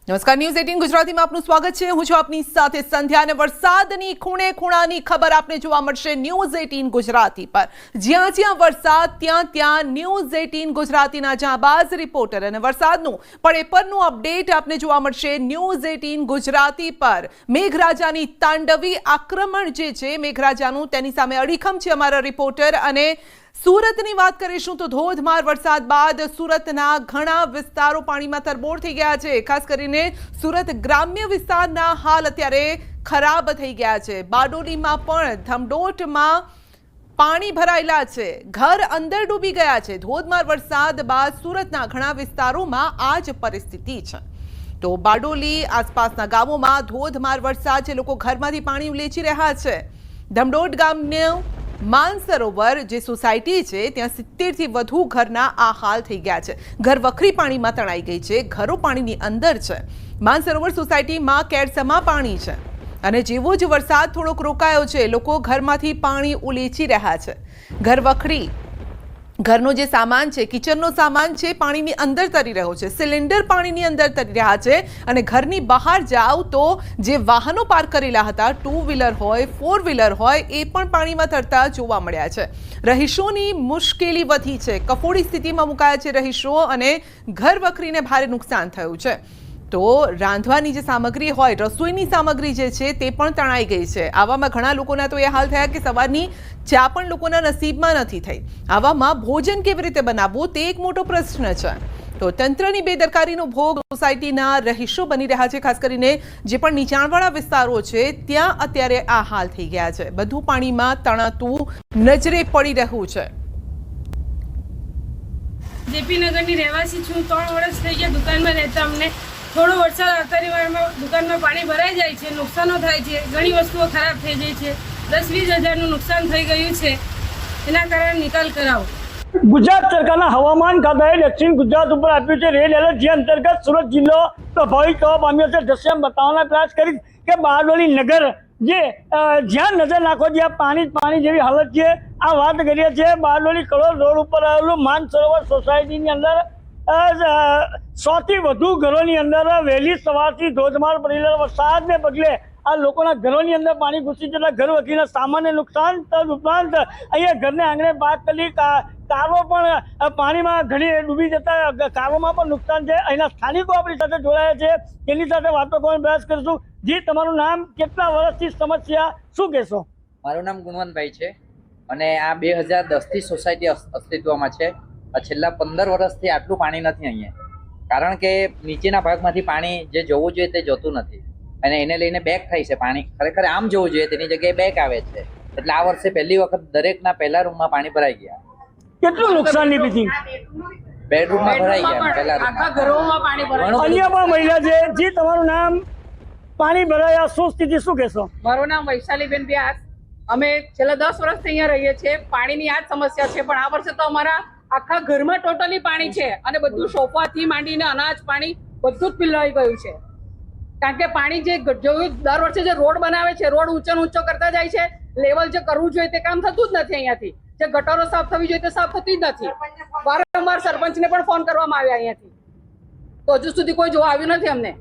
નમસ્કાર, ન્યૂઝ 18 ગુજરાતીમાં આપનું સ્વાગત છે। હું છું આપની સાથે સંધ્યા અને વરસાદની ખૂણે ખૂણાની ખબર આપને જોવા મળશે ન્યૂઝ 18 ગુજરાતી પર। જ્યાં જ્યાં વરસાદ ત્યાં ન્યૂઝ 18 ગુજરાતીના જાંબાઝ રિપોર્ટર અને વરસાદનું પડેપરનું અપડેટ આપને જોવા મળશે ન્યૂઝ 18 ગુજરાતી પર। મેઘરાજાની તાંડવી આક્રમણ જે છે મેઘરાજાનું, તેની સામે અડીખમ છે અમારા રિપોર્ટર। અને સુરતની વાત કરીશું તો ધોધમાર વરસાદ બાદ સુરતના ઘણા વિસ્તારો પાણીમાં તરબોળ થઈ ગયા છે। ખાસ કરીને સુરત ગ્રામ્ય વિસ્તારના હાલ અત્યારે ખરાબ થઈ ગયા છે। બારડોલીમાં પણ ધમડોટમાં પાણી ભરાયેલા છે, ઘર અંદર ડૂબી ગયા છે। ધોધમાર વરસાદ બાદ સુરતના ઘણા વિસ્તારોમાં આ જ પરિસ્થિતિ છે। તો બારડોલી આસપાસના ગામોમાં ધોધમાર વરસાદ છે, લોકો ઘરમાંથી પાણી ઉલેચી રહ્યા છે। ધમડોટ ગામનું માનસરોવર જે સોસાયટી છે ત્યાં 70થી વધુ ઘરના આ હાલ થઈ ગયા છે। ઘર વખરી પાણીમાં તણાઈ ગઈ છે, ઘરો પાણીની અંદર છે। માનસરોવર સોસાયટીમાં કેડસમાં પાણી છે અને જેવો જ વરસાદ થોડોક રોકાયો છે, લોકો ઘરમાંથી પાણી ઉલેચી રહ્યા છે। ઘર વખરી ઘરનો જે સામાન છે, કિચનનો સામાન છે, પાણીની અંદર તરી રહ્યો છે। સિલિન્ડર પાણીની અંદર તરી રહ્યા છે અને ઘરની બહાર જાઓ તો જે વાહનો પાર્ક કરેલા હતા, 2 વ્હીલર હોય 4 વ્હીલર હોય, એ પણ પાણીમાં તરતા જોવા મળ્યા છે। રહીશોની મુશ્કેલી વધી છે, કફોડી સ્થિતિમાં મુકાયા છે રહીશો અને ઘર વખરીને ભારે નુકસાન થયું છે। તો રાંધવાની જે સામગ્રી હોય, રસોઈની સામગ્રી જે છે તે પણ તણાઈ ગઈ છે। આવામાં ઘણા લોકોના તો એ હાલ થયા કે સવારની ચા પણ લોકોના નસીબમાં નથી થઈ। આવામાં ભોજન કેવી રીતે બનાવવું તે એક મોટો પ્રશ્ન છે। તો તંત્રની બેદરકારીનો ભોગ સોસાયટીના રહીશો બની રહ્યા છે। ખાસ કરીને જે પણ નીચાણવાળા વિસ્તારો છે ત્યાં અત્યારે આ હાલ થઈ ગયા છે, બધું પાણીમાં તણાતું નજરે પડી રહ્યું છે। જેપી નગરની રહેવાસી છું, 3 વર્ષ થઈ ગયા દુકાનમાં રહેતા। અમને થોડો વરસાદ આવતાની વારમાં દુકાનમાં પાણી ભરાઈ જાય છે, નુકસાનો થાય છે, ઘણી વસ્તુઓ ખરાબ થઈ જાય છે। 10-20 હજારનું નુકસાન થઈ ગયું છે, એના કારણે નિકાલ કરાવો। ગુજરાત સરકારના હવામાન ખાતાએ દક્ષિણ ગુજરાત ઉપર આપ્યું છે રેડ એલર્ટ, જે અંતર્ગત સુરત જિલ્લો પ્રભાવિત થવા પામ્યો છે। દ્રશ્યમાં બતાવવાનો પ્રયાસ કરી કે બારડોલી નગર જે જ્યાં નજર નાખો જ્યાં પાણી જેવી હાલત છે। આ વાત કરીએ છીએ બારડોલી કલોલ રોડ ઉપર આવેલું માનસરોવર સોસાયટીની અંદર 100 થી વધુ ઘરોની અંદર વહેલી સવારથી ધોધમાર પડેલા વરસાદને પગલે આ લોકોના ઘરોની અંદર પાણી ઘૂસી જતા ઘર વખરીના સામાન્ય નુકસાન ઉપરાંત અહીંયા ઘરને આંગણે પાક કરેલી કારો પણ પાણીમાં ઘણી ડૂબી જતા કારોમાં પણ નુકસાન છે। અહીંના સ્થાનિકો આપણી સાથે જોડાયા છે, તેની સાથે વાતો કરવાનો પ્રયાસ કરીશું। જી, તમારું નામ, કેટલા વર્ષથી સમસ્યા, શું કહેશો? મારું નામ ગુણવંતભાઈ છે અને આ 2010થી સોસાયટી અસ્તિત્વમાં છે। છેલ્લા 15 વર્ષથી આટલું પાણી નથી અહીંયા, કારણ કે નીચેના ભાગમાંથી પાણી જે જવું જોઈએ તે જતું નથી અને એને લઈને બેક થાય છે પાણી। ખરેખર આમ જવું જોઈએ તેની જગ્યાએ બેક આવે છે, એટલે આ વર્ષે પહેલી વખત દરેકના પહેલા રૂમમાં પાણી ભરાઈ ગયા। કેટલું નુકસાન નીપી? બેડરૂમમાં ભરાઈ ગયા, પહેલા ઘરોમાં પાણી ભરાય। અન્ય પણ મહિલા છે, જી તમારું નામ, પાણી ભરાયા, શું સ્થિતિ, શું કહેશો? મારું નામ વૈશાલીબેન વ્યાસ। અમે છેલ્લા 10 વર્ષથી અહીંયા રહીએ છીએ। પાણીની આ જ સમસ્યા છે, પણ આ વર્ષે તો અમારા આખા ઘરમાં ટોટલી પાણી છે અને બધું સોફાથી માંડીને અનાજ પાણી બધું જ પીલાઈ ગયું છે। કારણ કે પાણી જે દર વર્ષે જે રોડ બનાવે છે, રોડ ઊંચો કરતા જાય છે, લેવલ જે કરવું જોઈએ તે કામ થતું જ નથી અહીંયાથી। જે ગટરો સાફ થવી જોઈએ તે સાફ થતી જ નથી। વારંવાર સરપંચને પણ ફોન કરવામાં આવ્યા અહીંયાથી, તો હજુ સુધી કોઈ જોવા આવ્યું નથી અમને।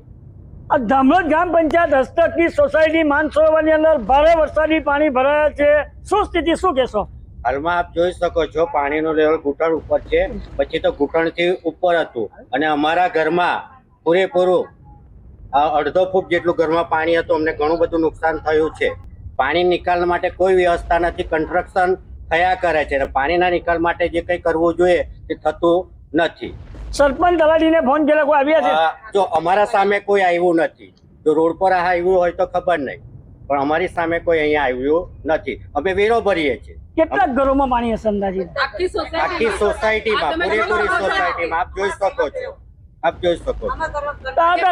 ધમડોટ ગ્રામ પંચાયત હસ્તકની સોસાયટી માનસરોવરની અંદર ભારે વરસાદી પાણી ભરાયા છે, શું સ્થિતિ, શું કહેશો? હાલમાં આપ જોઈ શકો છો પાણીનું લેવલ ઘૂંટણ ઉપર છે, પછી તો ઘૂંટણથી ઉપર હતું અને અમારા ઘરમાં પૂરેપૂરું 1.5 ફૂટ જેટલું ઘરમાં પાણી હતું। અમને ઘણું બધું નુકસાન થયું છે। પાણી નિકાલ માટે કોઈ વ્યવસ્થા નથી, કન્સ્ટ્રક્શન થયા કરે છે અને પાણીના નિકાલ માટે જે કંઈ કરવું જોઈએ તે થતું નથી। સરપંચ તલાટીને ફોન કર્યા, કોઈ આવ્યા છે? જો અમારા સામે કોઈ આવ્યું નથી, જો રોડ પર આવ્યું હોય તો ખબર નહીં, પણ અમારી સામે કોઈ અહીંયા આવ્યું નથી। અમે વેરો ભરીએ છીએ। કેટલા ઘરોમાં પાણી હશે અંદાજે? આખી સોસાયટીમાં, પૂરેપૂરી સોસાયટીમાં આપ જોઈ શકો છો, આપ જોઈ શકો છો।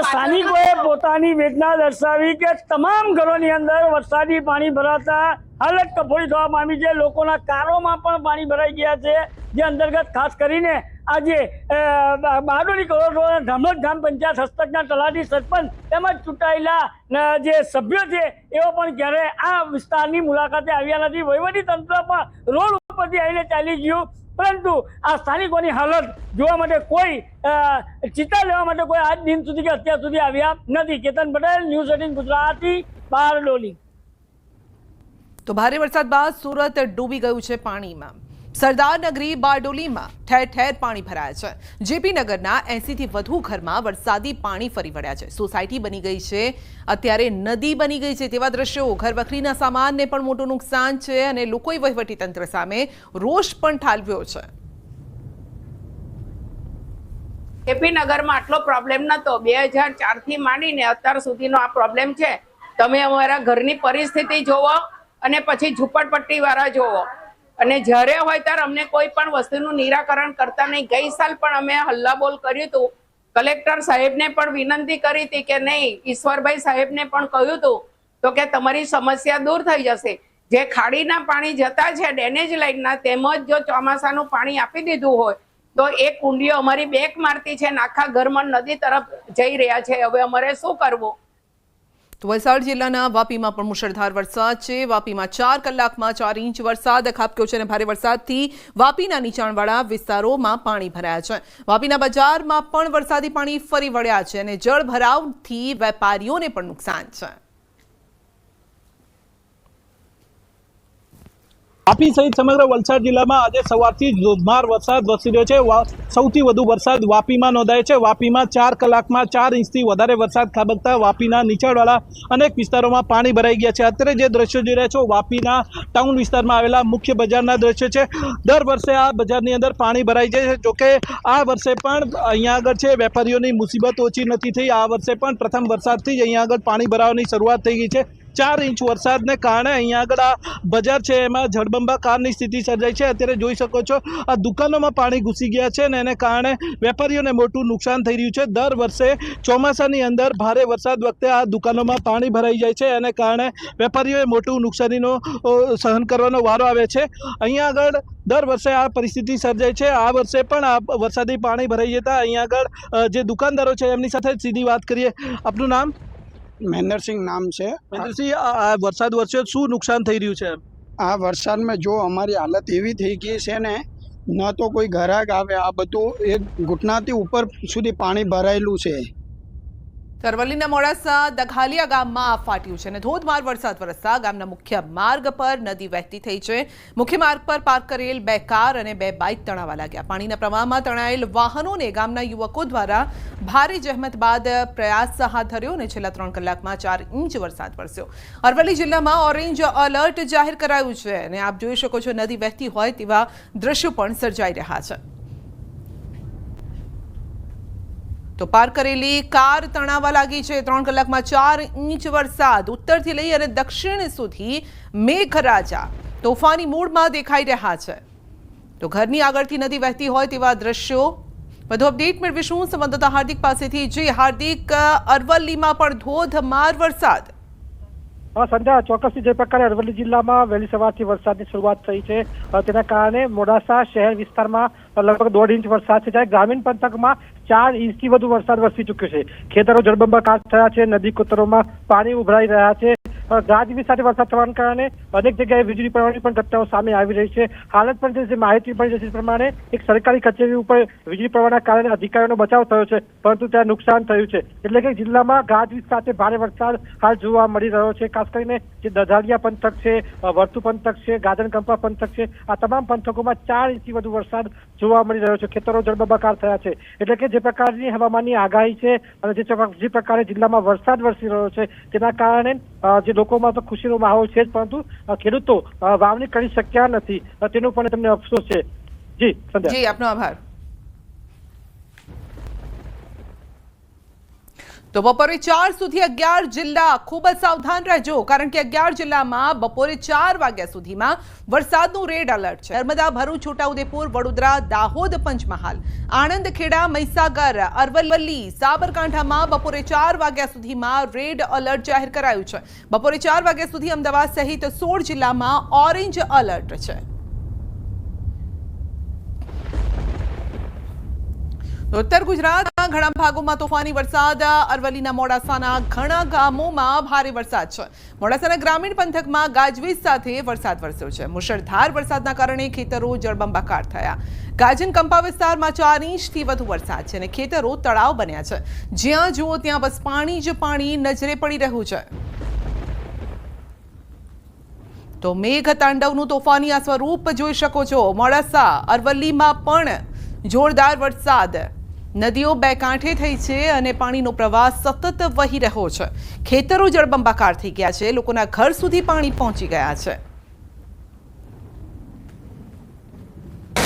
સ્થાનિકોએ પોતાની વેદના દર્શાવી કે તમામ ઘરોની અંદર વરસાદી પાણી ભરાતા હાલત કફોડી થવા પામી છે। લોકોના કારોમાં પણ પાણી ભરાઈ ગયા છે, જે અંતર્ગત ખાસ કરીને આજે બારડોલી કલોલ રોડ ધમડોટ ગ્રામ પંચાયત હસ્તકના તલાટી, સરપંચ તેમજ ચૂંટાયેલા જે સભ્યો છે એઓ પણ ક્યારે આ વિસ્તારની મુલાકાતે આવ્યા નથી। વહીવટી તંત્ર પણ રોડ ઉપરથી આવીને ચાલી ગયું। પરંતુ આ સ્થાનિકોની હાલત જોવા માટે કોઈ ચિંતા લેવા માટે કોઈ આજ દિન સુધી કે અત્યાર સુધી આવ્યા નથી. કેતન પટેલ, ન્યૂઝ 18 ગુજરાતી, બારડોલી. તો ભારે વરસાદ બાદ સુરત ડૂબી ગયું છે પાણીમાં. સરદારનગરી બારડોલીમાં ઠેર ઠેર પાણી ભરાયા છે. જેપી નગરના 80 થી વધુ ઘરમાં વરસાદી પાણી ફરી વળ્યા છે. સોસાયટી બની ગઈ છે, અત્યારે નદી બની ગઈ છે તેવા દ્રશ્યો. ઘર વખરીના સામાનને પણ મોટું નુકસાન છે અને લોકોએ વહીવટી તંત્ર સામે રોષ પણ ઠાલવ્યો છે. જેપી નગરમાં આટલો પ્રોબ્લેમ નતો. 2004 થી માંડીને અત્યાર સુધીનો આ પ્રોબ્લેમ છે. તમે અમારા ઘરની પરિસ્થિતિ જોવો અને પછી ઝૂંપડપટ્ટી વાળા જોવો, અને જ્યારે હોય ત્યારે અમને કોઈ પણ વસ્તુનું નિરાકરણ કરતા નહીં. ગઈ સાલ પણ અમે હલ્લાબોલ કર્યું હતું, કલેક્ટર સાહેબને પણ વિનંતી કરી હતી કે નહીં, ઈશ્વરભાઈ સાહેબને પણ કહ્યું હતું તો કે તમારી સમસ્યા દૂર થઈ જશે. જે ખાડીના પાણી જતા છે ડેનેજ લાઈનના, તેમજ જો ચોમાસાનું પાણી આપી દીધું હોય તો એ કુંડીઓ અમારી બેક મારતી છે, આખા ઘરમાં નદી તરફ જઈ રહ્યા છે. હવે અમારે શું કરવું? તો વલસાડ જિલ્લાના વાપીમાં પણ મુશળધાર વરસાદ છે. વાપીમાં 4 કલાકમાં 4 ઇંચ વરસાદ ખાબક્યો છે અને ભારે વરસાદથી વાપીના નીચાણવાળા વિસ્તારોમાં પાણી ભરાયા છે. વાપીના બજારમાં પણ વરસાદી પાણી ફરી વળ્યા છે અને જળભરાવથી વેપારીઓને પણ નુકસાન છે. વાપી સહિત સમગ્ર વલસાડ જિલ્લામાં આજે સવારથી ધોધમાર વરસાદ વરસી રહ્યો છે. સૌથી વધુ વરસાદ વાપીમાં નોંધાય છે. વાપીમાં 4 કલાકમાં 4 ઇંચથી વધારે વરસાદ ખાબકતા વાપીના નીચાણવાળા અનેક વિસ્તારોમાં પાણી ભરાઈ ગયા છે. અત્યારે જે દ્રશ્યો જોઈ રહ્યા છો વાપીના ટાઉન વિસ્તારમાં આવેલા મુખ્ય બજારના દ્રશ્યો છે. દર વર્ષે આ બજારની અંદર પાણી ભરાઈ જાય છે. જોકે આ વર્ષે પણ અહીંયા આગળ છે વેપારીઓની મુસીબત ઓછી નથી થઈ. આ વર્ષે પણ પ્રથમ વરસાદથી જ અહીંયા આગળ પાણી ભરાવાની શરૂઆત થઈ ગઈ છે. 4 ઇંચ વરસાદને કારણે અહીંયા આગળ આ બજાર છે એમાં જળબંબાકારની સ્થિતિ સર્જાઈ છે. અત્યારે જોઈ શકો છો આ દુકાનોમાં પાણી ઘૂસી ગયા છે અને એને કારણે વેપારીઓને મોટું નુકસાન થઈ રહ્યું છે. દર વર્ષે ચોમાસાની અંદર ભારે વરસાદ વખતે આ દુકાનોમાં પાણી ભરાઈ જાય છે અને કારણે વેપારીઓએ મોટું નુકસાનીનો સહન કરવાનો વારો આવે છે. અહીંયા આગળ દર વર્ષે આ પરિસ્થિતિ સર્જાય છે. આ વર્ષે પણ આ વરસાદી પાણી ભરાઈ જતા અહીંયા આગળ જે દુકાનદારો છે એમની સાથે સીધી વાત કરીએ. આપનું નામ? મહેન્દ્રસિંહ નામ છે. મહેન્દ્રસિંહ, આ વરસાદ વરસ્યો, શું નુકસાન થઈ રહ્યું છે? આ વરસાદમાં જો અમારી હાલત એવી થઈ ગઈ છે ને, ન તો કોઈ ગ્રાહક આવે, આ બધું એક ઘૂંટણાથી ઉપર સુધી પાણી ભરાયેલું છે. અરવલ્લીના મોડાસા દઘાલિયા ગામમાં આગ ફાટ્યું છે અને ધોધમાર વરસાદ વરસતા ગામના મુખ્ય માર્ગ પર નદી વહેતી થઈ છે. મુખ્ય માર્ગ પર પાર્ક કરેલ 2 કાર અને 2 બાઇક તણાવા લાગ્યા. પાણીના પ્રવાહમાં તણાયેલ વાહનોને ગામના યુવકો દ્વારા ભારે જહેમત બાદ પ્રયાસ હાથ ધર્યો અને છેલ્લા 3 કલાકમાં 4 ઇંચ વરસાદ વરસ્યો. અરવલ્લી જિલ્લામાં ઓરેન્જ એલર્ટ જાહેર કરાયું છે અને આપ જોઈ શકો છો નદી વહેતી હોય તેવા દ્રશ્યો પણ સર્જાઈ રહ્યા છે. તો પાર્ક કરેલી કાર તણાવા લાગી છે. 3 કલાકમાં 4 ઇંચ વરસાદ. ઉત્તરથી લઈ અને દક્ષિણ સુધી મેઘરાજા તોફાની મૂડમાં દેખાઈ રહ્યા છે. તો ઘરની આગળથી નદી વહેતી હોય તેવા દ્રશ્યો. વધુ અપડેટ મેળવીશું સંવાદદાતા હાર્દિક પાસેથી. જી હાર્દિક, અરવલ્લીમાં પણ ધોધમાર વરસાદ. સંધ્યા, ચોક્કસથી જે પ્રકારે અરવલ્લી જિલ્લામાં વહેલી સવારથી વરસાદની શરૂઆત થઈ છે તેના કારણે મોડાસા શહેર વિસ્તારમાં લગભગ 1.5 ઇંચ વરસાદ છે, જ્યારે ગ્રામીણ પંથકમાં 4 ઇંચથી વધુ વરસાદ વરસી ચૂક્યો છે. ખેતરો જળબંબાકાર થયા છે, નદી કોતરોમાં પાણી ઉભરાઈ રહ્યા છે. ગાજવીજ સાથે વરસાદ થવાના કારણે અનેક જગ્યાએ વીજળી પડવાની પણ ઘટનાઓ સામે આવી રહી છે. હાલત પણ જે માહિતી મળી છે તે પ્રમાણે એક સરકારી કચેરી ઉપર વીજળી પડવાના કારણે અધિકારીઓનો બચાવ થયો છે, પરંતુ ત્યાં નુકસાન થયું છે. એટલે કે જિલ્લામાં ગાજવીજ સાથે ભારે વરસાદ હાલ જોવા મળી રહ્યો છે. ખાસ કરીને જે દધાલિયા પંથક છે, વર્તુ પંથક છે, ગાજનકંપા પંથક છે, આ તમામ પંથકોમાં 4 ઇંચથી વધુ વરસાદ જોવા મળી રહ્યો છે. ખેતરો જળબંબાકાર થયા છે. એટલે કે જે પ્રકારની હવામાનની આગાહી છે અને જે પ્રકારે જિલ્લામાં વરસાદ વરસી રહ્યો છે તેના કારણે જે લોકોમાં તો ખુશીનો માહોલ છે જ, પરંતુ ખેડૂતો વાવણી કરી શક્યા નથી તેનો પણ તમને અફસોસ છે. જી સંધ્યા. જી, આપનો આભાર. તો બપોરે 4 સુધી 11 જિલ્લા ખૂબ જ સાવધાન રહેજો, કારણ કે 11 જિલ્લામાં બપોરે 4 વાગ્યા સુધીમાં વરસાદનું રેડ એલર્ટ છે. નર્મદા, ભરૂચ, છોટાઉદેપુર, વડોદરા, દાહોદ, પંચમહાલ, આણંદ, ખેડા, મહીસાગર, અરવલ્લી, સાબરકાંઠામાં બપોરે 4 વાગ્યા સુધીમાં રેડ એલર્ટ જાહેર કરાયું છે. બપોરે 4 વાગ્યા સુધી અમદાવાદ સહિત 16 જિલ્લામાં ઓરેન્જ એલર્ટ છે. ઉત્તર ગુજરાત ગુજરાતના ઘણા ભાગોમાં તોફાની વરસાદ, અરવલ્લીના મોડાસાના ઘણા ગામોમાં ભારે વરસાદ છે. મોડાસાના ગ્રામીણ પંથકમાં ગાજવીજ સાથે વરસાદ વરસ્યો છે. મુશળધાર વરસાદના કારણે ખેતરો જળબંબાકાર થયા. ગાજન કંપા વિસ્તારમાં 4 ઇંચથી વધુ વરસાદ છે અને ખેતરો તળાવ બન્યા છે. જ્યાં જુઓ ત્યાં બસ પાણી જ પાણી નજરે પડી રહ્યું છે. તો મેઘ તાંડવનું તોફાની આ સ્વરૂપ જોઈ શકો છો. મોડાસા અરવલ્લીમાં પણ જોરદાર વરસાદ, નદીઓ બે કાંઠે થઈ છે અને પાણીનો પ્રવાહ સતત વહી રહ્યો છે. ખેતરો જળબંબાકાર થઈ ગયા છે. લોકોના ઘર સુધી પાણી પહોંચી ગયા છે.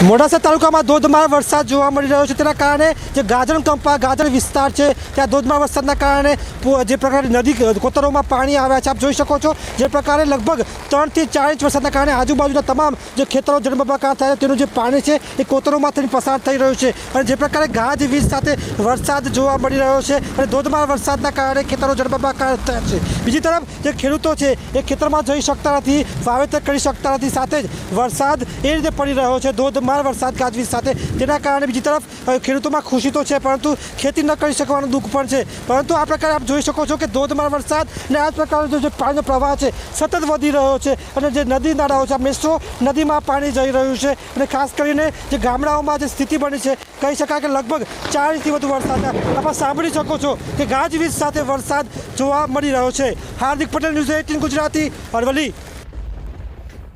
મોડાસા તાલુકામાં ધોધમાર વરસાદ જોવા મળી રહ્યો છે. તેના કારણે જે ગાજણ કંપા ગાજણ વિસ્તાર છે ત્યાં ધોધમાર વરસાદના કારણે જે પ્રકારે નદી કોતરોમાં પાણી આવ્યા છે આપ જોઈ શકો છો. જે પ્રકારે લગભગ 3 થી 4 ઇંચ વરસાદના કારણે આજુબાજુના તમામ જે ખેતરો જળબંબાકાર થયા તેનું જે પાણી છે એ કોતરોમાંથી પસાર થઈ રહ્યું છે. અને જે પ્રકારે ગાજવીજ સાથે વરસાદ જોવા મળી રહ્યો છે અને ધોધમાર વરસાદના કારણે ખેતરો જળબંબાકાર થયા છે. બીજી તરફ જે ખેડૂતો છે એ ખેતરમાં જઈ શકતા નથી, વાવેતર કરી શકતા નથી. સાથે જ વરસાદ એ રીતે પડી રહ્યો છે ધોધમાર વરસાદ ગાજવીજ સાથે. તેના કારણે બીજી તરફ ખેડૂતોમાં ખુશી તો છે પરંતુ ખેતી ન કરી શકવાનું દુઃખ પણ છે. પરંતુ આ પ્રકારે આપ જોઈ શકો છો કે ધોધમાર વરસાદ અને આ પ્રકારનો જે પાણીનો પ્રવાહ છે સતત વધી રહ્યો છે અને જે નદી નાળાઓ છે મેસો નદીમાં પાણી જઈ રહ્યું છે. અને ખાસ કરીને જે ગામડાઓમાં જે સ્થિતિ બની છે કહી શકાય કે લગભગ 4 ઇંચથી વધુ વરસાદ આપ સાંભળી શકો છો કે ગાજવીજ સાથે વરસાદ જોવા મળી રહ્યો છે. હાર્દિક પટેલ, ન્યૂઝ 18 ગુજરાતી, અરવલ્લી.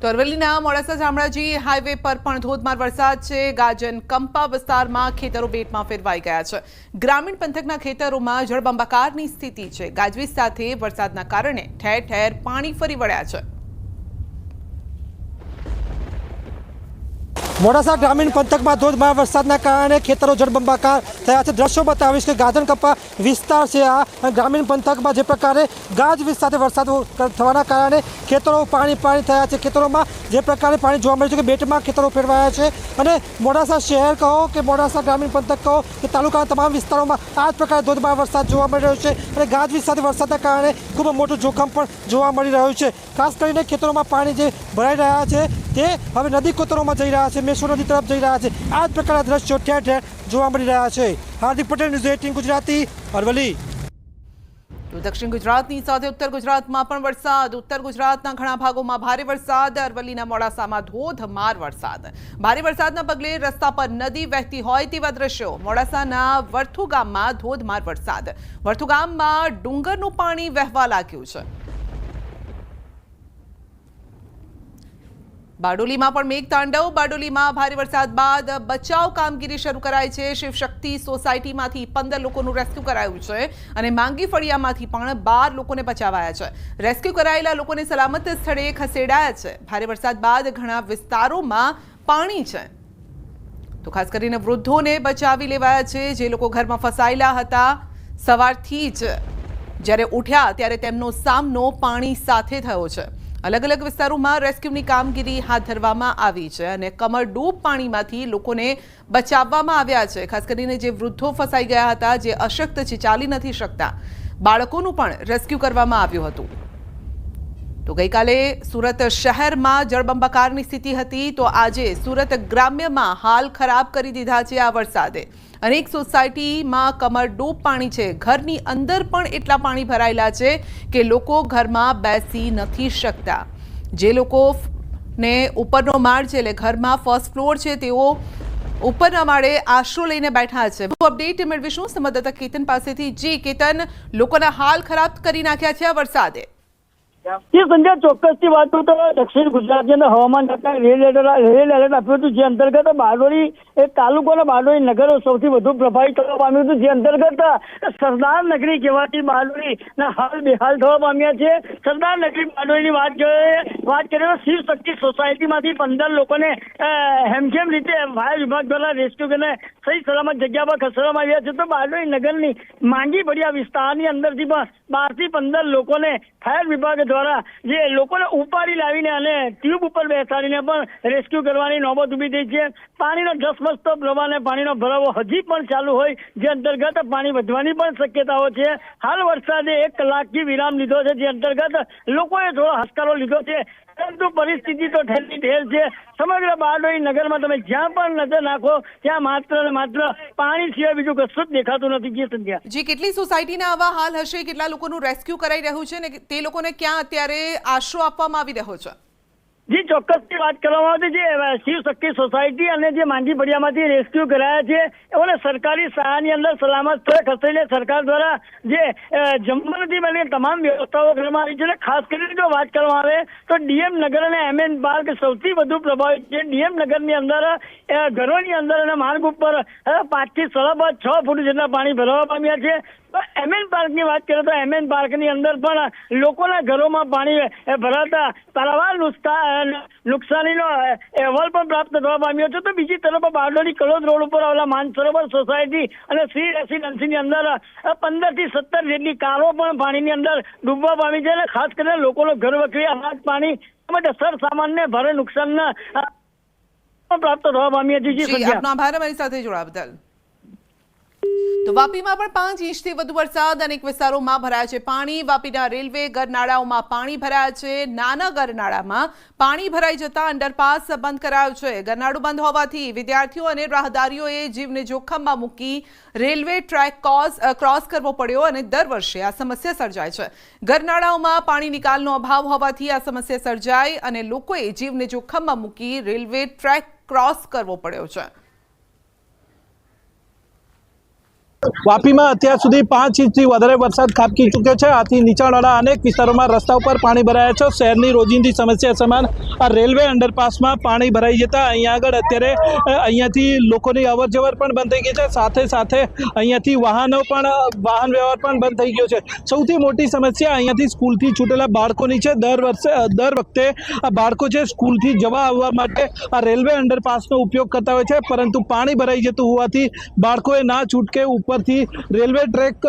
તો અરવલ્લીના મોડાસા શામળાજી હાઈવે પર પણ ધોધમાર વરસાદ છે. ગાજન કંપા વિસ્તારમાં ખેતરો બેટમાં ફેરવાઈ ગયા છે. ગ્રામીણ પંથકના ખેતરોમાં જળબંબાકારની સ્થિતિ છે. ગાજવીજ સાથે વરસાદના કારણે ઠેર ઠેર પાણી ફરી વળ્યા છે. મોડાસા ગ્રામીણ પંથકમાં ધોધમાર વરસાદના કારણે ખેતરો જળબંબાકાર થયા છે. દ્રશ્યો બતાવીશ કે ગાજણ કંપા વિસ્તાર છે આ ગ્રામીણ પંથકમાં જે પ્રકારે ગાજવીજ સાથે વરસાદ થવાના કારણે ખેતરો પાણી થયા છે. ખેતરોમાં જે પ્રકારે પાણી જોવા મળ્યું છે કે બેટમાં ખેતરો ફેરવાયા છે. અને મોડાસા શહેર કહો કે મોડાસા ગ્રામીણ પંથક કહો કે તાલુકાના તમામ વિસ્તારોમાં આ જ પ્રકારે ધોધમાર વરસાદ જોવા મળી રહ્યો છે. અને ગાજવીજ સાથે વરસાદના કારણે ખૂબ મોટું જોખમ પણ જોવા મળી રહ્યું છે. ખાસ કરીને ખેતરોમાં પાણી જે ભરાઈ રહ્યા છે તે હવે નદી કોતરોમાં જઈ રહ્યા છે, મેસો નદી તરફ જઈ રહ્યા છે. આ જ પ્રકારના દ્રશ્યો ઠેર ઠેર જોવા મળી રહ્યા છે. હાર્દિક પટેલ, ન્યૂઝ 18 ગુજરાતી, અરવલ્લી. તો દક્ષિણ ગુજરાતની સાથે ઉત્તર ગુજરાતમાં પણ વરસાદ. ઉત્તર ગુજરાતના ઘણા ભાગોમાં ભારે વરસાદ. અરવલ્લીના મોડાસામાં ધોધમાર વરસાદ. ભારે વરસાદના પગલે રસ્તા પર નદી વહેતી હોય તેવા દ્રશ્યો. મોડાસાના વરથુ ગામમાં ધોધમાર વરસાદ. વરથુ ગામમાં ડુંગરનું પાણી વહેવા લાગ્યું છે. બારડોલીમાં પણ મેઘ તાંડવ. બારડોલીમાં ભારે વરસાદ બાદ બચાવ કામગીરી શરૂ કરાઈ છે. શિવશક્તિ સોસાયટીમાંથી 15 લોકોનું રેસ્ક્યુ કરાયું છે અને માંગી ફળિયામાંથી પણ 12 લોકોને બચાવાયા છે. રેસ્ક્યુ કરાયેલા લોકોને સલામત સ્થળે ખસેડાયા છે. ભારે વરસાદ બાદ ઘણા વિસ્તારોમાં પાણી છે તો ખાસ કરીને વૃદ્ધોને બચાવી લેવાયા છે. જે લોકો ઘરમાં ફસાયેલા હતા સવારથી જ જ્યારે ઉઠ્યા ત્યારે તેમનો સામનો પાણી સાથે થયો છે. અલગ અલગ વિસ્તારોમાં રેસ્ક્યુની કામગીરી હાથ ધરવામાં આવી છે અને કમરડૂબ પાણીમાંથી લોકોને બચાવવામાં આવ્યા છે. ખાસ કરીને જે વૃદ્ધો ફસાઈ ગયા હતા, જે અશક્ત છે, ચાલી નથી શકતા, બાળકોનું પણ રેસ્ક્યુ કરવામાં આવ્યું હતું. તો ગઈકાલે સુરત શહેરમાં જળબંબાકારની સ્થિતિ હતી તો આજે સુરત ગ્રામ્યમાં હાલ ખરાબ કરી દીધા છે આ વરસાદે. અનેક સોસાયટીમાં કમરડૂબ પાણી છે. ઘરની અંદર પણ એટલા પાણી ભરાયેલા છે કે લોકો ઘરમાં બેસી નથી શકતા. જે લોકોને ઉપરનો માળ છે એટલે ઘરમાં ફર્સ્ટ ફ્લોર છે તેઓ ઉપરના માળે આશરો લઈને બેઠા છે. અપડેટ મેળવીશું સંવાદદાતા કેતન પાસેથી. જી કેતન, લોકોના હાલ ખરાબ કરી નાખ્યા છે આ વરસાદે. સંધ્યા ચોક્કસથી વાત કરું તો દક્ષિણ ગુજરાતની અંદર હવામાન ખાતાએ રેડ એલર્ટ આપ્યું હતું. જે અંતર્ગત બારડોલી એક તાલુકો અને બારડોલી નગર સૌથી વધુ પ્રભાવિત થવા પામ્યું હતું. જે અંતર્ગત સરદાર નગરી કહેવાતી બારડોલીના હાલ બેહાલ થવા પામ્યા છે. સરદાર નગરી બારડોલીની વાત કરીએ તો શિવશક્તિ સોસાયટીમાંથી 15 લોકોને હેમખેમ રીતે ફાયર વિભાગ દ્વારા રેસ્ક્યુ કરીને સહી સલામત જગ્યા પર ખસેડવામાં આવ્યા છે. તો બારડોલી નગરની માંગી ફળિયા વિસ્તારની અંદરથી પણ 12 થી 15 લોકોને ફાયર વિભાગ દ્વારા જે લોકોને ઉપાડી લાવીને અને ટ્યુબ ઉપર બેસાડીને પણ રેસ્ક્યુ કરવાની નોબત ઊભી થઈ છે. પાણીનો ધસમસતો પ્રવાહ અને પાણીનો ભરાવો હજી પણ ચાલુ હોય જે અંતર્ગત પાણી વધવાની પણ શક્યતાઓ છે. હાલ વરસાદે 1 કલાકથી વિરામ લીધો છે જે અંતર્ગત લોકોએ થોડો હાશકારો લીધો છે. પરંતુ પરિસ્થિતિ તો ઠેરની ઠેર છે. સમગ્ર બારડોલી નગરમાં તમે જ્યાં પણ નજર નાખો ત્યાં માત્ર ને માત્ર પાણી સિવાય બીજું કશું જ દેખાતું નથી. જે સંધ્યા જી, કેટલી સોસાયટીના આવા હાલ હશે, કેટલા લોકોનું રેસ્ક્યુ કરાઈ રહ્યું છે ને તે લોકોને ક્યાં અત્યારે આશરો આપવામાં આવી રહ્યો છે? જી, ચોક્કસથી વાત કરવામાં આવતી જે શિવ શક્તિ સોસાયટી અને જે માંજી ફળિયામાંથી રેસ્ક્યુ કરાયા છે એઓને સરકારી શાળાની અંદર સલામત સ્થળે ખસેડીને સરકાર દ્વારા જે જમવાથી મળીને તમામ વ્યવસ્થાઓ કરવામાં આવી છે. ખાસ કરીને જો વાત કરવામાં આવે તો ડીએમ નગર અને એમએન પાર્ક સૌથી વધુ પ્રભાવિત છે. ડીએમ નગરની અંદર ઘરોની અંદર અને માર્ગ ઉપર 5 થી 6.5 ફૂટ જેટલા પાણી ભરાવા પામ્યા છે. એમએન પાર્કની વાત કરીએ તો એમએન પાર્કની અંદર પણ લોકોના ઘરોમાં પાણી ભરાતા તારાવાર નુકસાનીનો અહેવાલ પણ પ્રાપ્ત થવા પામ્યો છે. તો બીજી તરફ બારડોલી કલોદ રોડ ઉપર આવેલા માનસરોવર સોસાયટી અને શ્રી રેસિડેન્સીની અંદર 15 થી 17 જેટલી કારો પણ પાણીની અંદર ડૂબવા પામી છે. અને ખાસ કરીને લોકોનો ઘર વખરી અનાજ પાણી તેમજ સર સામાનને ભારે નુકસાનના પ્રાપ્ત થવા પામ્યા છે. જી, આપનો આભાર અમારી સાથે જોડાવા બદલ. તો વાપીમાં પણ 5 ઇંચથી વધુ વરસાદ, અનેક વિસ્તારોમાં ભરાયા છે પાણી. વાપીના રેલવે ગરનાળાઓમાં પાણી ભરાયા છે. નાના ગરનાળામાં પાણી ભરાઈ જતા અંડરપાસ બંધ કરાયો છે. ગરનાળું બંધ હોવાથી વિદ્યાર્થીઓ અને રાહદારીઓએ જીવને જોખમમાં મૂકી રેલવે ટ્રેક ક્રોસ કરવો પડ્યો અને દર વર્ષે આ સમસ્યા સર્જાય છે. ગરનાળાઓમાં પાણી નિકાલનો અભાવ હોવાથી આ સમસ્યા સર્જાય અને લોકોએ જીવને જોખમમાં મૂકી રેલવે ટ્રેક ક્રોસ કરવો પડ્યો છે. વાપીમાં અત્યાર સુધી 5 ઇંચથી વધારે વરસાદ ખાબકી ચૂક્યો છે. આથી નીચાણવાળા અનેક વિસ્તારોમાં રસ્તા ઉપર પાણી ભરાયા છે. શહેરની રોજિંદી સમસ્યા સમાન આ રેલવે અંડરપાસમાં પાણી ભરાઈ જતા અહીંયા આગળ અત્યારે અહીંયાથી લોકોની અવરજવર પણ બંધ થઈ ગઈ છે. સાથે સાથે અહીંયાથી વાહન વ્યવહાર પણ બંધ થઈ ગયો છે. સૌથી મોટી સમસ્યા અહીંયાથી સ્કૂલથી છૂટેલા બાળકોની છે. દર વખતે આ બાળકો છે સ્કૂલથી જવા આવવા માટે આ રેલવે અંડરપાસનો ઉપયોગ કરતા હોય છે, પરંતુ પાણી ભરાઈ જતું હોવાથી બાળકોએ ના છૂટકે ઉપરથી રેલવે ટ્રેક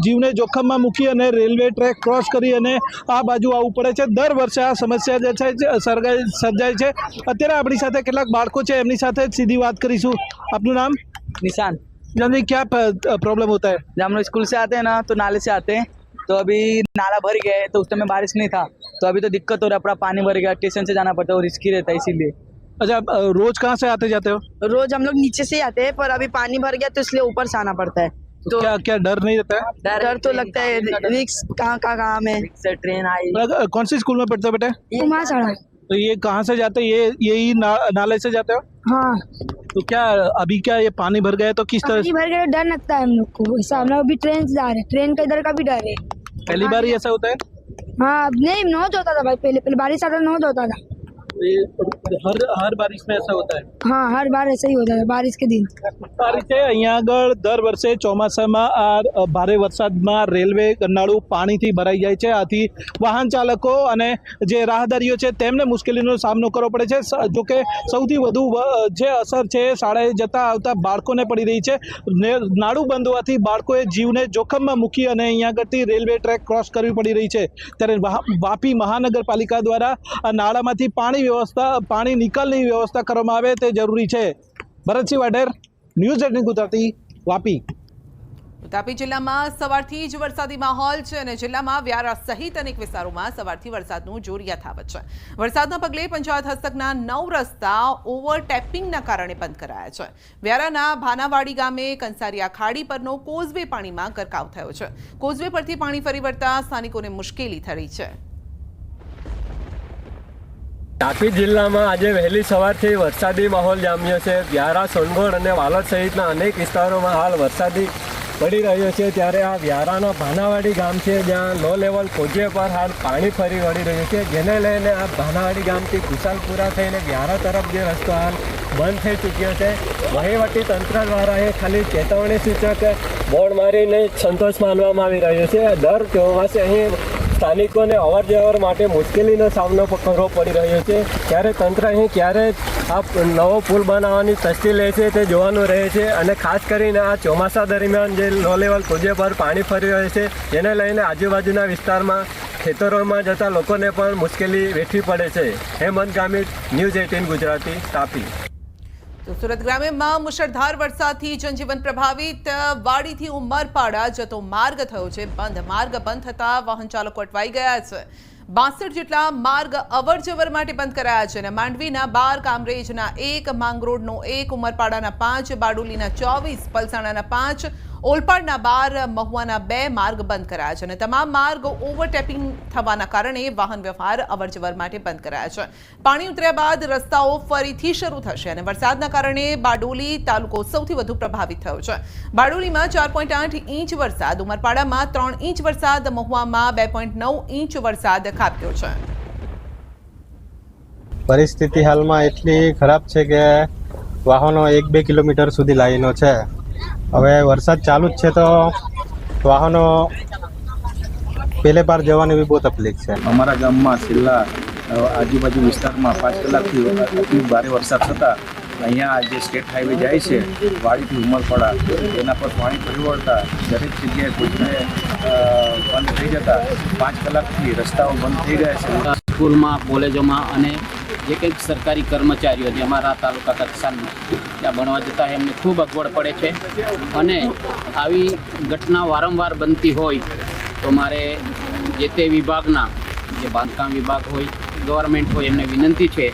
જીવને જોખમમાં મૂકી અને રેલવે ટ્રેક ક્રોસ કરી અને આ બાજુ આવવું પડે છે. દર વર્ષે આ સમસ્યા જે છે સર્જાય છે. અત્યારે આપણી સાથે કેટલાક બાળકો છે, એમની સાથે સીધી વાત કરીશું. આપનું નામ? निशान। यानी क्या प्रॉब्लम होता है? जब हम लोग स्कूल से आते हैं ना तो नाले से आते हैं, तो अभी नाला भर गया है, तो उस समय बारिश नहीं था, तो अभी तो दिक्कत हो रहा है, पूरा पानी भर गया, स्टेशन से जाना पड़ता है और रिस्की रहता है इसीलिए। अच्छा, रोज कहाँ से आते जाते हो? रोज हम लोग नीचे से ही आते हैं, पर अभी पानी भर गया तो इसलिए ऊपर से आना पड़ता है। तो क्या डर नहीं रहता है? डर तो लगता है, रिक्स कहाँ में से ट्रेन आई। कौन सी स्कूल में पढ़ते हो बेटा? कुमारसड़ा। तो ये कहाँ से जाते हैं? यही नाले से जाते हो? हाँ। तो क्या अभी क्या ये पानी भर गया तो किस तरह से? भर गया डर लगता है हम लोग को। ऐसा हम लोग अभी ट्रेन से जा रहे हैं, ट्रेन का इधर का भी डर है। पहली बार ही ऐसा होता है? हाँ, नहीं नॉट होता था भाई, पहले बारिश आता नॉट होता था। हर बारिश में ऐसा होता है? हाँ, हर बार ऐसा ही होता है बारिश के दिन। આ રીતે અહીંયા આગળ દર વર્ષે ચોમાસામાં આ ભારે વરસાદમાં રેલવે ગરનાળું પાણીથી ભરાઈ જાય છે. આથી વાહન ચાલકો અને જે રાહદારીઓ છે તેમને મુશ્કેલીનો સામનો કરવો પડે છે. જોકે સૌથી વધુ જે અસર છે શાળાએ જતા આવતા બાળકોને પડી રહી છે. નાળું બંધ હોવાથી બાળકોએ જીવને જોખમમાં મૂકી અને અહીંયા આગળથી રેલવે ટ્રેક ક્રોસ કરવી પડી રહી છે. ત્યારે વાપી મહાનગરપાલિકા દ્વારા આ નાળામાંથી પાણી નિકાલની વ્યવસ્થા કરવામાં આવે તે જરૂરી છે. ભરતસિંહ વાઢેર, ન્યૂઝ 18 ગુજરાતી, વાપી. તાપી જિલ્લામાં સવારથી જ વરસાદી માહોલ છે અને જિલ્લામાં વ્યારા સહિત અનેક વિસ્તારોમાં સવારથી વરસાદનું જોર યથાવત છે. વરસાદના પગલે પંચાયત હસ્તકના 9 રસ્તા ઓવરટેપિંગના કારણે બંધ કરાયા છે. વ્યારાના ભાનાવાડી ગામે કંસારિયા ખાડી પરનો કોઝવે પાણીમાં ગરકાવ થયો છે. કોઝવે પરથી પાણી ફરી વળતા સ્થાનિકોને મુશ્કેલી થઈ છે. તાપી જિલ્લામાં આજે વહેલી સવારથી વરસાદી માહોલ જામ્યો છે. વ્યારા, સોનગઢ અને વાલોડ સહિતના અનેક વિસ્તારોમાં હાલ વરસાદી પડી રહ્યો છે. ત્યારે આ વ્યારાના ભાનાવાડી ગામ છે, જ્યાં લો લેવલ કોઝવે પર હાલ પાણી ફરી વળી રહ્યું છે, જેને લઈને આ ભાનાવાડી ગામથી કુશાલપુરા થઈને વ્યારા તરફ જે રસ્તો હાલ બંધ થઈ ચૂક્યો છે. વહીવટી તંત્ર દ્વારા એ ખાલી ચેતવણી સૂચક બોર્ડ મારીને સંતોષ માનવામાં આવી રહ્યો છે. દર ચોમાસે અહીં સ્થાનિકોને અવર જવર માટે મુશ્કેલીનો સામનો કરવો પડી રહ્યો છે. ત્યારે તંત્ર અહીં ક્યારે આ નવો પુલ બનાવવાની તસ્દી લે છે તે જોવાનું રહે છે. અને ખાસ કરીને આ ચોમાસા દરમિયાન જે લો લેવલ કોઝવે પર પાણી ફરી રહ્યું છે, જેને લઈને આજુબાજુના વિસ્તારમાં ખેતરોમાં જતા લોકોને પણ મુશ્કેલી વેઠવી પડે છે. હેમંત ગામિત, ન્યૂઝ 18 ગુજરાતી, તાપી. તો સુરત ગ્રામ્યમાં મુશળધાર વરસાદથી જનજીવન પ્રભાવિત. વાડીથી ઉમરપાડા જતો માર્ગ થયો છે બંધ. માર્ગ બંધ થતા વાહન ચાલકો અટવાઈ ગયા છે. 62 જેટલા માર્ગ અવરજવર માટે બંધ કરાયા છે અને માંડવીના 12, કામરેજના 1, માંગરોળનો 1, ઉમરપાડાના 5, બારડોલીના 24, પલસાણાના 5, ઓલપાડના 12, મહુવાના 2 માર્ગ બંધ કરાયા છે અને તમામ માર્ગ ઓવરટેપિંગ થવાના કારણે વાહન વ્યવહાર અવરજવર માટે બંધ કરાયા છે. પાણી ઉતર્યા બાદ રસ્તાઓ ફરીથી શરૂ થશે અને વરસાદના કારણે બારડોલી તાલુકો સૌથી વધુ પ્રભાવિત થયો છે. બારડોલીમાં 4.8 ઇંચ વરસાદ, ઉમરપાડામાં 3 ઇંચ વરસાદ, મહુવામાં 2.9 ઇંચ વરસાદ ખાબક્યો છે. પરિસ્થિતિ હાલમાં એટલી ખરાબ છે કે વાહનો 1-2 કિલોમીટર સુધી લાઈનો છે. હવે વરસાદ ચાલુ જ છે તો વાહનો પેલે પાર જવાની બી બહુ તકલીફ છે. અમારા ગામમાં છેલ્લા આજુબાજુ વિસ્તારમાં 5 કલાકથી અતિ ભારે વરસાદ થતાં અહીંયા જે સ્ટેટ હાઈવે જાય છે વાડીથી ઉમરપાડા એના પર પાણી ફરી વળતા દરેક જગ્યાએ કોઈને બંધ થઈ જતા 5 કલાકથી રસ્તાઓ બંધ થઈ ગયા છે. સ્કૂલમાં, કોલેજોમાં અને જે કંઈક સરકારી કર્મચારીઓ જે અમારા તાલુકા કક્ષાના ત્યાં ભણવા જતા એમને ખૂબ અગવડ પડે છે અને આવી ઘટના વારંવાર બનતી હોય તો મારે જે તે વિભાગના જે બાંધકામ વિભાગ હોય, ગવર્મેન્ટ હોય એમને વિનંતી છે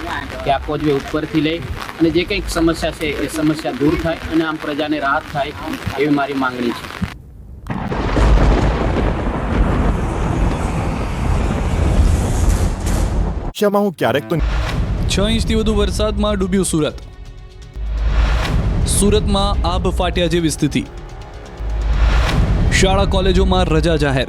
કે આ કોઝવે ઉપરથી લઈ અને જે કંઈક સમસ્યા છે એ સમસ્યા દૂર થાય અને આમ પ્રજાને રાહત થાય એવી મારી માંગણી છે. હું ક્યારેક તો 6 ઇંચથી વધુ વરસાદમાં ડૂબ્યું સુરત. સુરતમાં આભ ફાટ્યા જેવી સ્થિતિ. શાળા કોલેજોમાં રજા જાહેર.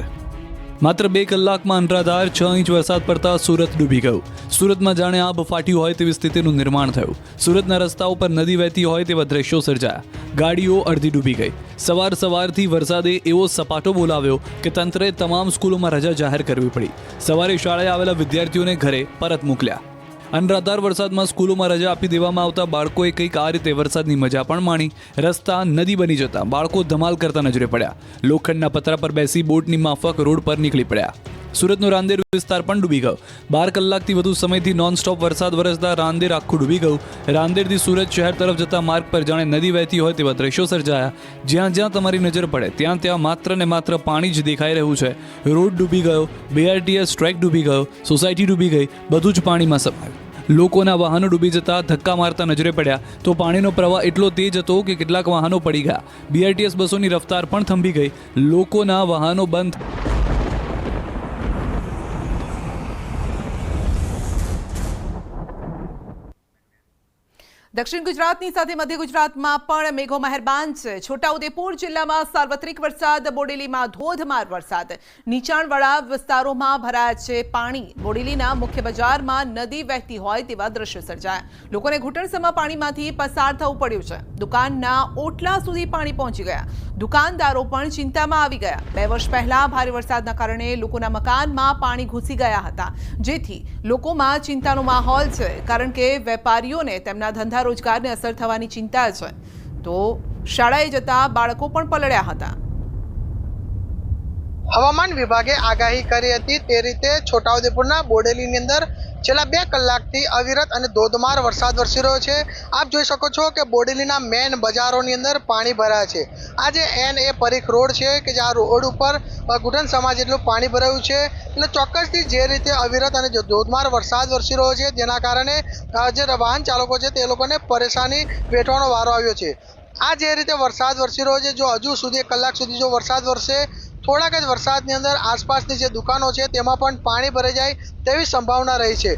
માત્ર 2 કલાકમાં અનરાધાર 6 ઇંચ વરસાદ પડતા સુરત ડૂબી ગયું. સુરતમાં જાણે આભ ફાટ્યું હોય તેવી સ્થિતિનું નિર્માણ થયું. સુરતના રસ્તાઓ પર નદી વહેતી હોય તેવા દ્રશ્યો સર્જાયા. ગાડીઓ અડધી ડૂબી ગઈ. સવારથી વરસાદે એવો સપાટો બોલાવ્યો કે તંત્રએ તમામ સ્કૂલોમાં રજા જાહેર કરવી પડી. સવારે શાળાએ આવેલા વિદ્યાર્થીઓને ઘરે પરત મોકલ્યા. અનરાધાર વરસાદમાં સ્કૂલોમાં રજા આપી દેવામાં આવતા બાળકોએ કંઈક આ રીતે વરસાદની મજા પણ માણી. રસ્તા નદી બની જતા બાળકો ધમાલ કરતા નજરે પડ્યા. લોખંડના પતરા પર બેસી બોટની માફક રોડ પર નીકળી પડ્યા. સુરતનો રાંદેર વિસ્તાર પણ ડૂબી ગયો. 12 કલાકથી વધુ સમયથી નોનસ્ટોપ વરસાદ વરસતા રાંદેર આખું ડૂબી ગયું. રાંદેરથી સુરત શહેર તરફ જતા માર્ગ પર જાણે નદી વહેતી હોય તેવા દ્રશ્યો સર્જાયા. જ્યાં જ્યાં તમારી નજર પડે ત્યાં માત્ર ને માત્ર પાણી જ દેખાઈ રહ્યું છે. રોડ ડૂબી ગયો, BRTS ટ્રેક ડૂબી ગયો, સોસાયટી ડૂબી ગઈ, બધું જ પાણીમાં સમાયું. લોકોના વાહનો ડૂબી જતા ધક્કા મારતા નજરે પડ્યા તો પાણીનો પ્રવાહ એટલો તેજ હતો કે કેટલાક વાહનો પડી ગયા. BRTS બસોની રફતાર પણ થંભી ગઈ. લોકોના વાહનો બંધ. દક્ષિણ ગુજરાતની સાથે મધ્ય ગુજરાતમાં પણ મેઘો મહેરબાન છે. છોટાઉદેપુર જિલ્લામાં સાર્વત્રિક વરસાદ, બોડેલીમાં ધોધમાર વરસાદ, નીચાણવાળા વિસ્તારોમાં ભરાયા છે પાણી. બોડેલીના મુખ્ય બજારમાં નદી વહેતી હોય તેવા દ્રશ્યો સર્જાયા. લોકોને ઘૂંટણસમાં પાણીમાંથી પસાર થવું પડ્યું છે. દુકાનના ઓટલા સુધી પાણી પહોંચી ગયા. દુકાનદારો પણ ચિંતામાં આવી ગયા. 2 વર્ષ પહેલા ભારે વરસાદના કારણે લોકોના મકાનમાં પાણી ઘૂસી ગયા હતા, જેથી લોકોમાં ચિંતાનો માહોલ છે. કારણ કે વેપારીઓને તેમના ધંધા રોજગારને અસર થવાની ચિંતા છે. તો શાળાએ જતા બાળકો પણ પલળ્યા હતા. હવામાન વિભાગે આગાહી કરી હતી તે રીતે છોટાઉદેપુરના બોડેલીની અંદર છેલ્લા 2 કલાકથી અવિરત અને ધોધમાર વરસાદ વરસી રહ્યો છે. આપ જોઈ શકો છો કે બોડેલીના મેન બજારોની અંદર પાણી ભરાયા છે. આ જે NA પરીખ રોડ છે કે જે આ રોડ ઉપર ઘૂંટણ સમાજ જેટલું પાણી ભરાયું છે. એટલે ચોક્કસથી જે રીતે અવિરત અને ધોધમાર વરસાદ વરસી રહ્યો છે જેના કારણે જે વાહન ચાલકો છે તે લોકોને પરેશાની વેઠવાનો વારો આવ્યો છે. આ જે રીતે વરસાદ વરસી રહ્યો છે, જો હજુ સુધી 1 કલાક સુધી જો વરસાદ વરસે, થોડાક જ વરસાદની અંદર આસપાસની જે દુકાનો છે તેમાં પણ પાણી ભરાઈ જાય તેવી સંભાવના રહી છે.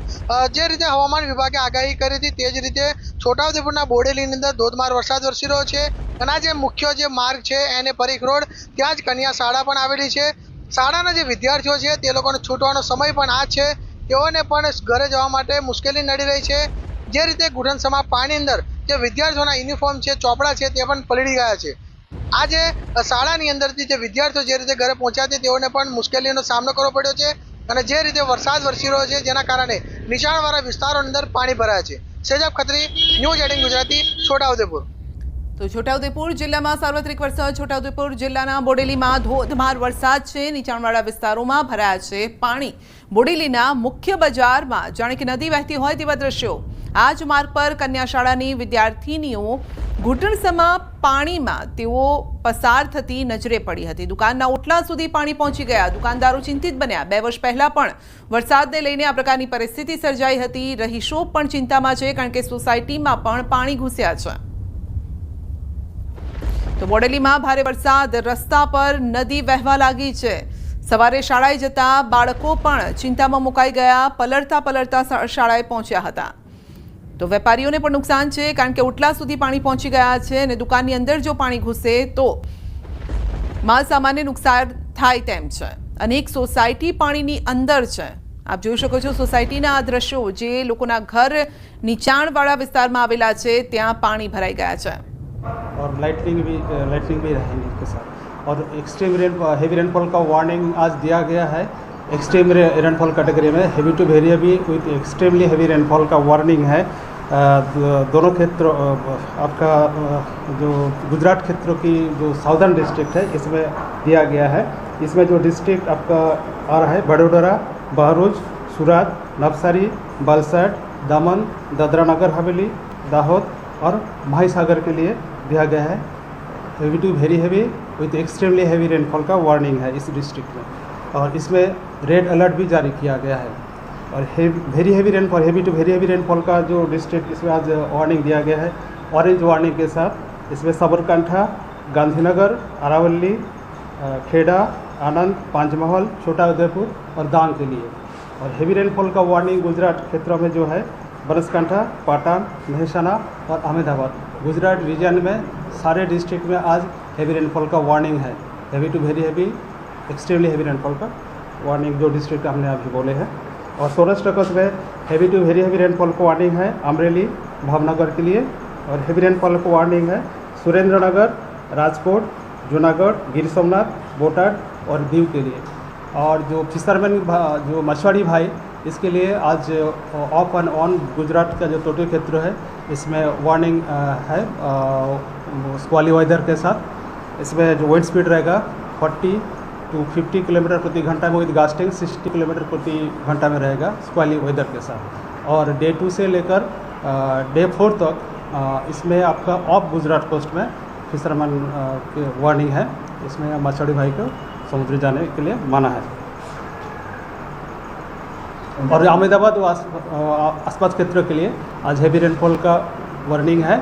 જે રીતે હવામાન વિભાગે આગાહી કરી હતી તે જ રીતે છોટાઉદેપુરના બોડેલીની અંદર ધોધમાર વરસાદ વરસી રહ્યો છે. અને આ જે મુખ્ય જે માર્ગ છે એને પરીખ રોડ, ત્યાં જ કન્યા શાળા પણ આવેલી છે. શાળાના જે વિદ્યાર્થીઓ છે તે લોકોને છૂટવાનો સમય પણ આ છે. તેઓને પણ ઘરે જવા માટે મુશ્કેલી નડી રહી છે. જે રીતે ઘૂંટણસમાં પાણી અંદર જે વિદ્યાર્થીઓના યુનિફોર્મ છે, ચોપડા છે તે પણ પલળી ગયા છે. આજે શાળાની અંદરથી જે વિદ્યાર્થીઓ જે રીતે ઘરે પહોંચ્યા છે તેઓને પણ મુશ્કેલીનો સામનો કરવો પડ્યો છે. અને જે રીતે વરસાદ વરસી રહ્યો છે જેના કારણે નીચાણવાળા વિસ્તારોની અંદર પાણી ભરાયા છે. સેજાબ ખત્રી, ન્યૂઝ 18 ગુજરાતી, છોટાઉદેપુર. તો છોટાઉદેપુર જિલ્લામાં સાર્વત્રિક વરસાદ. છોટાઉદેપુર જિલ્લાના બોડેલીમાં ધોધમાર વરસાદ છે. નીચાણવાળા વિસ્તારોમાં ભરાયા છે પાણી. બોડેલીના મુખ્ય બજારમાં જાણે કે નદી વહેતી હોય તેવા દ્રશ્યો. આ જ માર્ગ પર કન્યા શાળાની વિદ્યાર્થીનીઓ ઘૂંટણસમા પાણીમાં તેઓ પસાર થતી નજરે પડી હતી. દુકાનના ઓટલા સુધી પાણી પહોંચી ગયા. દુકાનદારો ચિંતિત બન્યા. 2 વર્ષ પહેલા પણ વરસાદને લઈને આ પ્રકારની પરિસ્થિતિ સર્જાઈ હતી. રહીશો પણ ચિંતામાં છે, કારણ કે સોસાયટીમાં પણ પાણી ઘૂસ્યા છે. તો બોડેલીમાં ભારે વરસાદ, રસ્તા પર નદી વહેવા લાગી છે. સવારે શાળાએ જતા બાળકો પણ ચિંતામાં મુકાઈ ગયા. પલળતા શાળાએ પહોંચ્યા હતા. તો વેપારીઓને પણ નુકસાન છે, કારણ કે ઓટલા સુધી પાણી પહોંચી ગયા છે અને દુકાનની અંદર જો પાણી ઘૂસે તો માલ સામાનને નુકસાન થાય તેમ છે. અનેક સોસાયટી પાણીની અંદર છે. આપ જોઈ શકો છો સોસાયટીના આ દ્રશ્યો, જે લોકોના ઘર નીચાણવાળા વિસ્તારમાં આવેલા છે ત્યાં પાણી ભરાઈ ગયા છે. और लाइटनिंग भी रहेंगे इसके साथ. और एक्सट्रीम हेवी रेनफॉल का वार्निंग आज दिया गया है. एक्सट्रीम रेनफॉल कैटेगरी में heavy to very heavy with extremely heavy rainfall का वार्निंग है. दोनों क्षेत्रों आपका जो गुजरात क्षेत्रों की जो साउदर्न डिस्ट्रिक्ट है इसमें दिया गया है. इसमें जो डिस्ट्रिक्ट आपका आ रहा है वडोदरा, भरूच, सूरत, नवसारी, वलसाड, दमन, दादरा नगर हवेली, दाहोद और महासागर के लिए दिया गया है. Heavy to very heavy with extremely heavy rainfall का वार्निंग है इस डिस्ट्रिक्ट में. और इसमें रेड अलर्ट भी जारी किया गया है. और very heavy rainfall, heavy to very heavy rainfall का जो डिस्ट्रिक्ट इसमें आज वार्निंग दिया गया है. ऑरेंज वार्निंग के साथ इसमें साबरकांठा, गांधीनगर, अरावली, खेड़ा, आनंद, पांचमहल, छोटा उदयपुर और डांग के लिए. और हेवी रेनफॉल का वार्निंग गुजरात क्षेत्रों में जो है बनासकांठा, पाटन, महेसाना और अहमदाबाद, गुजरात रीजन में सारे डिस्ट्रिक्ट में आज हेवी रेनफॉल का वार्निंग है. Heavy to very heavy, extremely heavy rainfall का वार्निंग जो डिस्ट्रिक्ट हमने अभी बोले हैं. और सौराष्ट्र कच्छ में heavy to very heavy rainfall का वार्निंग है अमरेली, भावनगर के लिए. और हेवी रेनफॉल का वार्निंग है सुरेंद्रनगर, राजकोट, जूनागढ़, गिर सोमनाथ, बोटाड और दीव के लिए. और जो फिशरमैन जो मछुआरी भाई, इसके लिए आज ऑफ एंड ऑन गुजरात का जो टोटल क्षेत्र है इसमें वार्निंग है स्क्वाली वेदर के साथ. इसमें जो विंड स्पीड रहेगा 40 to 50 किलोमीटर प्रति घंटा में विद गास्टिंग 60 किलोमीटर प्रति घंटा में रहेगा स्क्वाली वेदर के साथ. और डे 2 से लेकर डे 4 तक इसमें आपका ऑफ गुजरात कोस्ट में फिशरमैन की वार्निंग है. इसमें मछुआरी भाई को समुद्र जाने के लिए मना है. और अहमदाबाद व आसपास क्षेत्र के लिए आज हेवी रेनफॉल का वार्निंग है.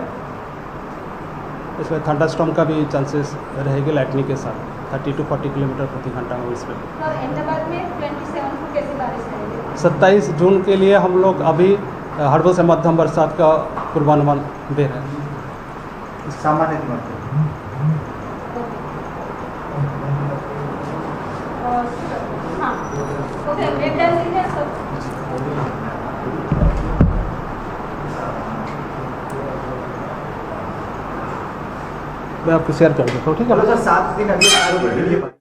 इसमें थंडरस्टॉर्म का भी चांसेस रहेगी लाइटनिंग के साथ 30 to 40 किलोमीटर प्रति घंटा में. इसमें अहमदाबाद में 27 को कैसी बारिश करेंगे? 27 जून के लिए हम लोग अभी हल्की से मध्यम बरसात का पूर्वानुमान दे रहे हैं. सामान्य मैं आपको शेयर कर देता हूँ. ठीक है. 7 दिन अभी